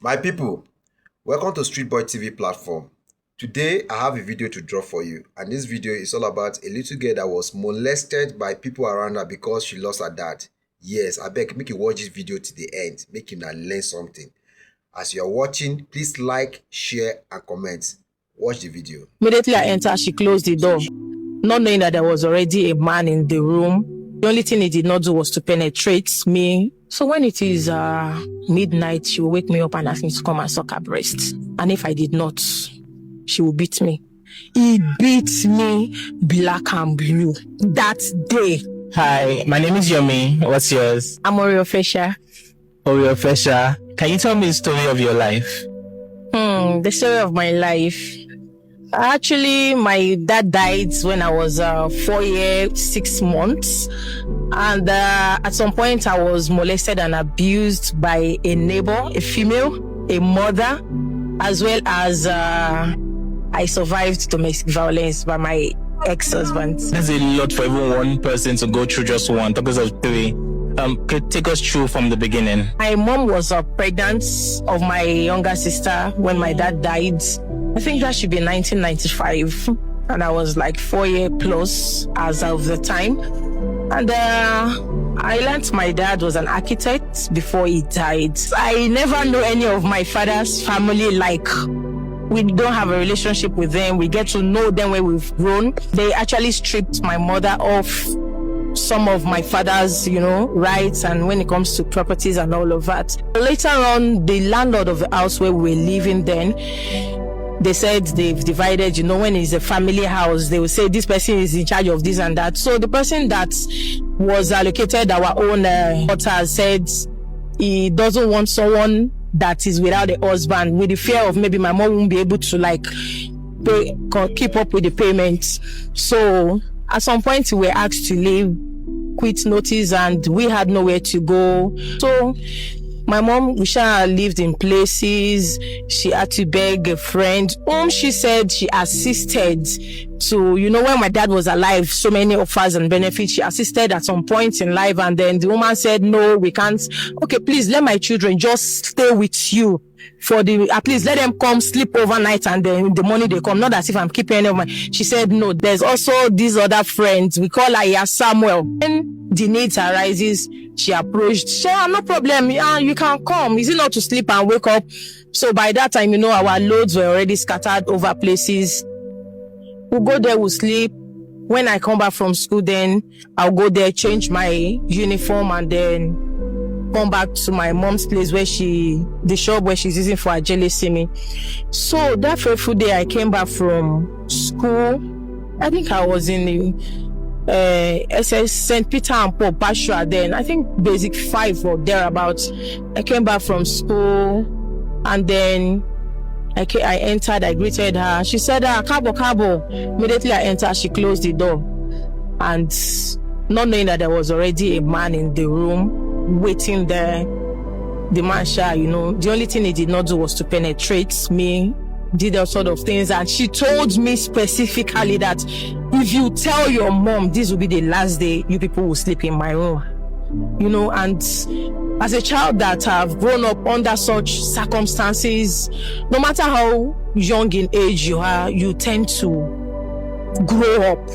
My people, welcome to Street Boy TV platform. Today, I have a video to drop for you, and this video is all about a little girl that was molested by people around her because she lost her dad. Yes, I beg, make you watch this video to the end, make you learn something. As you are watching, please like, share, and comment. Watch the video. Immediately I entered, she closed the door, not knowing that there was already a man in the room. The only thing he did not do was to penetrate me. So when it is midnight, she will wake me up and ask me to come and suck her breast. And if I did not, she will beat me. He beat me black and blue that day. Hi, my name is Yomi. What's yours? I'm Oriofesha. Oriofesha. Can you tell me the story of your life? The story of my life. Actually, my dad died when I was 4 years, 6 months. And at some point, I was molested and abused by a neighbor, a female, a mother, as well as I survived domestic violence by my ex-husband. That's a lot for even one person to go through, just one. Talk us of three. Take us through from the beginning. My mom was pregnant of my younger sister when my dad died. I think that should be 1995. And I was like 4 years plus as of the time. And I learned my dad was an architect before he died. I never knew any of my father's family. Like, we don't have a relationship with them. We get to know them when we've grown. They actually stripped my mother of some of my father's, rights, and when it comes to properties and all of that. Later on, the landlord of the house where we were living then, they said they've divided, when it's a family house, they will say this person is in charge of this and that. So the person that was allocated our own daughter said he doesn't want someone that is without a husband, with the fear of maybe my mom won't be able to keep up with the payments. So at some point we were asked to leave, quit notice, and we had nowhere to go. So my mom, we lived in places. She had to beg a friend whom she said she assisted to, when my dad was alive, so many offers and benefits. She assisted at some point in life, and then the woman said, no, we can't. Okay, please let my children just stay with you at least let them come sleep overnight, and then in the morning they come. Not as if I'm keeping any of my. She said, no, there's also these other friends. We call her Samuel. When the needs arises, she approached. She said, no problem. Yeah, you can come. Is it not to sleep and wake up? So by that time, our loads were already scattered over places. We'll go there, we'll sleep. When I come back from school, then I'll go there, change my uniform, and then come back to my mom's place the shop where she's using for her jealousy. So that fateful day I came back from school, I think I was in the SS St. Peter and Paul Pashua then, I think basic 5 or thereabouts. I came back from school, and then I entered, I greeted her. She said, Kabo. Immediately I entered, she closed the door. And not knowing that there was already a man in the room waiting there, the man the only thing he did not do was to penetrate me, did all sort of things. And she told me specifically that if you tell your mom this will be the last day you people will sleep in my room, and as a child that have grown up under such circumstances, no matter how young in age you are, you tend to grow up.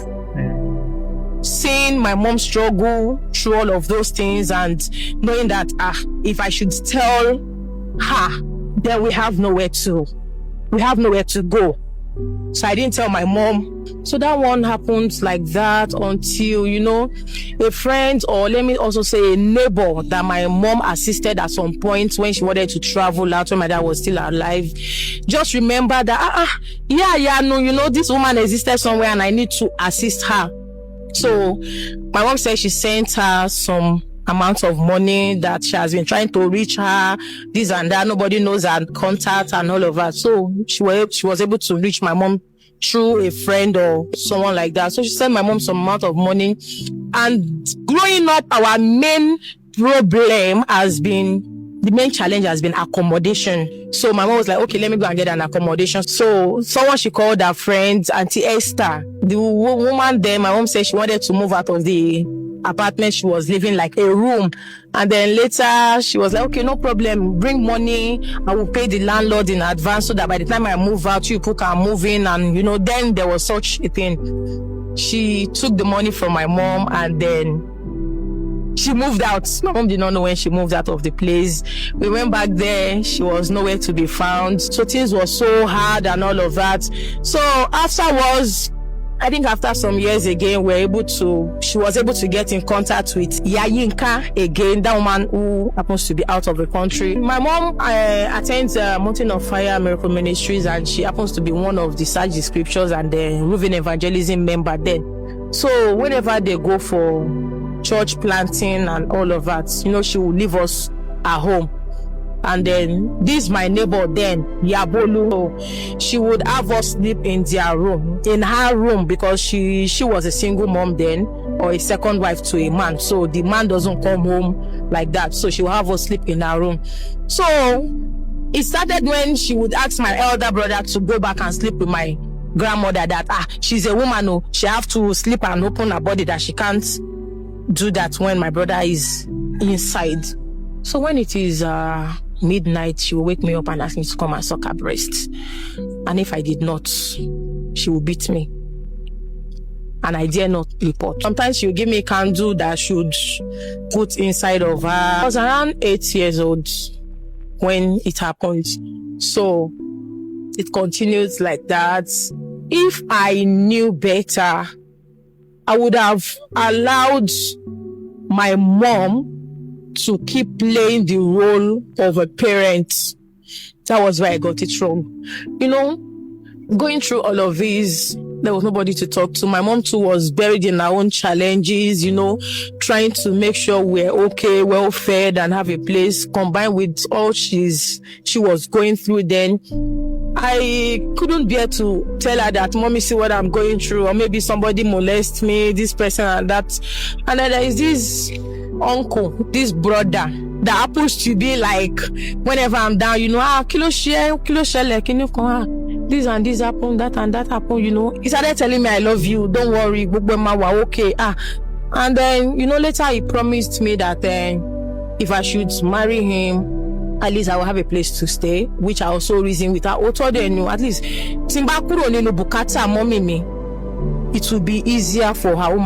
Seeing my mom struggle through all of those things, and knowing that if I should tell her, then we have nowhere to go. So I didn't tell my mom. So that one happened like that until, a friend, or let me also say a neighbor that my mom assisted at some point when she wanted to travel out when my dad was still alive, just remember that, this woman existed somewhere and I need to assist her. So my mom said she sent her some amount of money, that she has been trying to reach her, this and that. Nobody knows her contact and all of that. So she was able to reach my mom through a friend or someone like that. So she sent my mom some amount of money. And growing up, our main challenge has been accommodation. So my mom was like, okay, let me go and get an accommodation. So someone, she called her friend, Auntie Esther. The woman there, my mom said she wanted to move out of the apartment she was living, like a room. And then later she was like, okay, no problem, bring money, I will pay the landlord in advance so that by the time I move out, you people can move in. And then there was such a thing. She took the money from my mom and then she moved out. My mom did not know when she moved out of the place. We went back there. She was nowhere to be found. So things were so hard and all of that. So afterwards, I think after some years again, she was able to get in contact with Yayinka again, that woman who happens to be out of the country. My mom attends Mountain of Fire Miracle Ministries, and she happens to be one of the Search the Scriptures and the Roving Evangelism member then. So whenever they go for church planting and all of that, she will leave us at home. And then this my neighbor then, Yabolu, she would have us sleep in her room, because she was a single mom then, or a second wife to a man. So the man doesn't come home like that. So she would have us sleep in her room. So it started when she would ask my elder brother to go back and sleep with my grandmother, that she's a woman, she have to sleep and open her body, that she can't do that when my brother is inside. So when it is midnight, she will wake me up and ask me to come and suck her breast. And if I did not, she will beat me. And I dare not report. Sometimes she will give me a candle that I should put inside of her. I was around 8 years old when it happened. So it continues like that. If I knew better, I would have allowed my mom to keep playing the role of a parent. That was where I got it wrong. Going through all of these, there was nobody to talk to. My mom too was buried in her own challenges, trying to make sure we're okay, well fed, and have a place, combined with all she was going through then. I couldn't bear to tell her that, mommy, see what I'm going through, or maybe somebody molest me, this person and that. And then there is this uncle, this brother, that happens to be like, whenever I'm down, kilo share, this and this happen, that and that happen, he started telling me, I love you, don't worry, okay. And then, later he promised me that if I should marry him, at least I will have a place to stay, which I also reasoned with her. At least, it will be easier for her.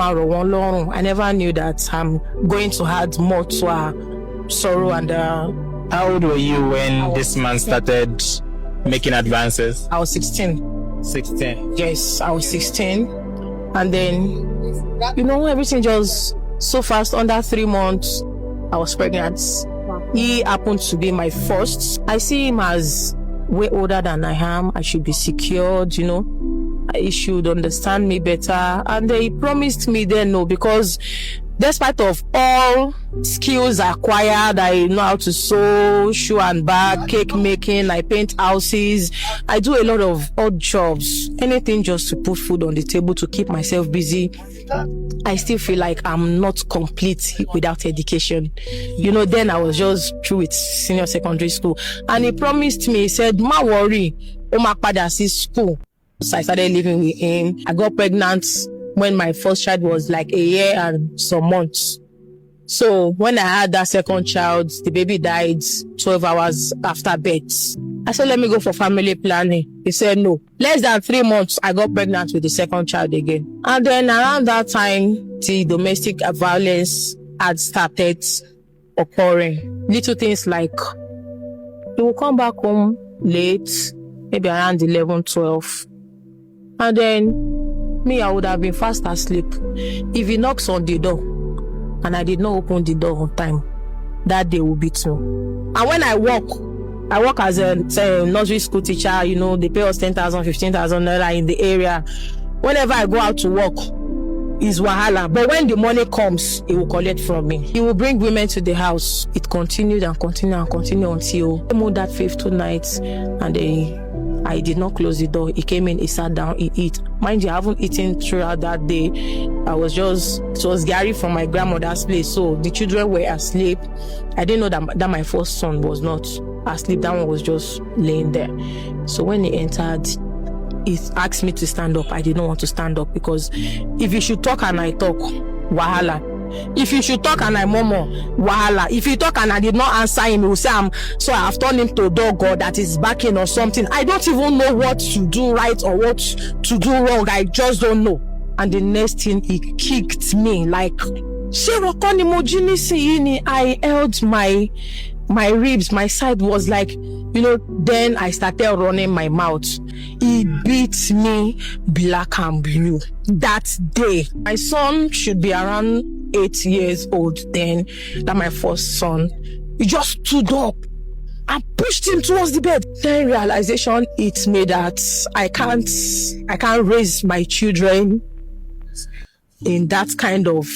I never knew that I'm going to add more to her sorrow. And how old were you when this man started making advances? I was 16. 16? Yes, I was 16. And then, everything just so fast. Under 3 months, I was pregnant. He happened to be my first. I see him as way older than I am. I should be secured, He should understand me better. And he promised me then no, because despite of all skills acquired, I know how to sew, shoe and bag, cake making, I paint houses, I do a lot of odd jobs, anything just to put food on the table, to keep myself busy. I still feel like I'm not complete without education. Then I was just through with senior secondary school. And he promised me, he said, ma worry, Oma pada si school. So I started living with him. I got pregnant when my first child was like a year and some months. So when I had that second child, the baby died 12 hours after birth. I said, let me go for family planning. He said, no. Less than 3 months, I got pregnant with the second child again. And then around that time, the domestic violence had started occurring. Little things like, he will come back home late, maybe around 11, 12. And then me, I would have been fast asleep. If he knocks on the door and I did not open the door on time, that day will beat me. And when I work as a nursery school teacher, they pay us 10,000, 15,000 naira in the area. Whenever I go out to work, it's wahala. But when the money comes, he will collect from me. He will bring women to the house. It continued and continued and continued until I moved that 5th night, and I did not close the door. He came in, he sat down, he ate. Mind you, I haven't eaten throughout that day. It was Gary from my grandmother's place, so the children were asleep. I didn't know that my first son was not asleep. That one was just laying there. So when he entered, he asked me to stand up. I did not want to stand up, because if you should talk and I talk, wahala. If you should talk and I murmur, wahala. If you talk and I did not answer him, he will say, so I have turned him to a dog or that is barking or something. I don't even know what to do right or what to do wrong. I just don't know. And the next thing, he kicked me like, I held my ribs, my side was like, then I started running my mouth. He beat me black and blue that day. My son should be around 8 years old then, that my first son. He just stood up and pushed him towards the bed. Then realization hit me that I can't raise my children in that kind of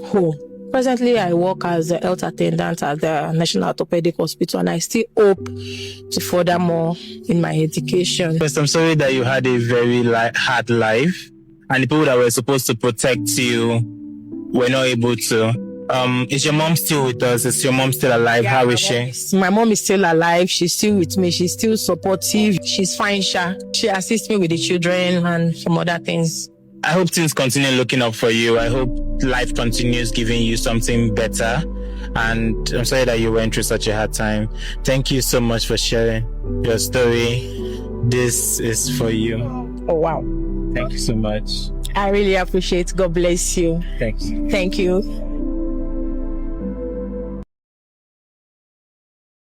home. Presently, I work as a health attendant at the National Orthopedic Hospital, and I still hope to further more in my education. First, I'm sorry that you had a very hard life, and the people that were supposed to protect you were not able to. Is your mom still with us? Is your mom still alive? How is she? My mom is still alive. She's still with me. She's still supportive. She's fine, Sha. She assists me with the children and some other things. I hope things continue looking up for you. I hope life continues giving you something better. And I'm sorry that you went through such a hard time. Thank you so much for sharing your story. This is for you. Oh, wow. Thank you so much. I really appreciate it. God bless you. Thank you. Thank you.